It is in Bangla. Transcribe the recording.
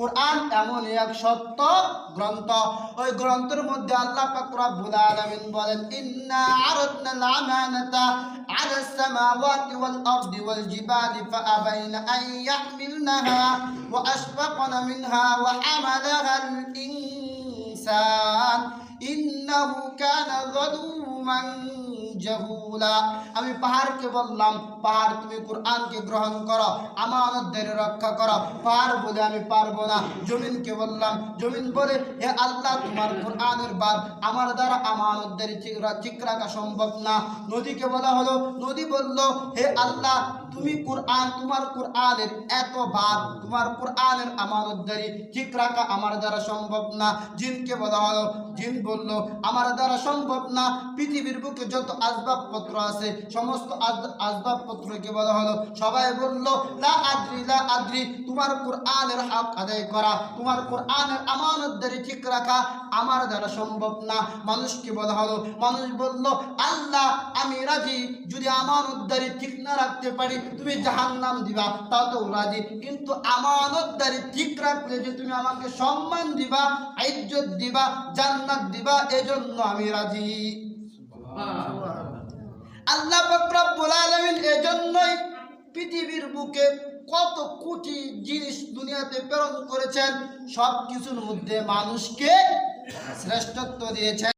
কোরআন এমন এক সত্য গ্রন্থ, ওই গ্রন্থের মধ্যে আল্লাহ পাক রব্বুল আলামিন বলেন, ইন্না আরাদনাল আমানাতা আলাস সামাওয়াতি ওয়াল আরদি ওয়াল জিবালি ফাআবাইনা আন ইয়াহমিলনাহা ওয়া আশফাকনা মিনহা ওয়া হামালাহাল ইনসান ইন্নাহু কানা যালুমান জাহুলা। আমি পাহাড়কে বললাম, পাহাড় তুমি কোরআনকে গ্রহণ করো, আমানতদের রক্ষা করো। পাহাড় বলে আমি পারবো না। জমিনকে বললাম, জমিন বলে হে আল্লাহ তোমার কোরআনের বার আমার দ্বারা আমানতদের ঠিক রাখা সম্ভব না। নদীকে বলা হলো, নদী বলল হে আল্লাহ তুমি কোরআন, তোমার কোরআনের এত বার, তোমার কোরআনের আমানতদারি ঠিক রাখা আমার দ্বারা সম্ভব না। জিনকে বলা হলো, জিন বলল আমার দ্বারা সম্ভব না। পৃথিবীর বুকে যত আসবাবপত্র আছে সমস্ত আসবাবপত্রকে বলা হলো, সবাই বলল লা আদ্রি লা আদ্রি, তোমার কোরআনের হক আদায় করা, তোমার কোরআনের আমানতদারি ঠিক রাখা আমার দ্বারা সম্ভব না। মানুষকে বলা হলো, মানুষ বলল আল্লাহ আমি রাজি, যদি আমানতদারি ঠিক না রাখতে পারি তুমি জাহান্নাম দিবা তাও তো রাজি, কিন্তু আমানতদারি ঠিক রাখলে যে তুমি আমাকে সম্মান দিবা, ইজ্জত দিবা, জান্নাত দিবা, এজন্য আমি রাজি। আল্লাহ পাক রব্বুল আলামিন এজন্যই পৃথিবীর বুকে কত কোটি জিনিস দুনিয়াতে প্রেরণ করেছেন, সব কিছুর মধ্যে মানুষকে শ্রেষ্ঠত্ব দিয়েছেন।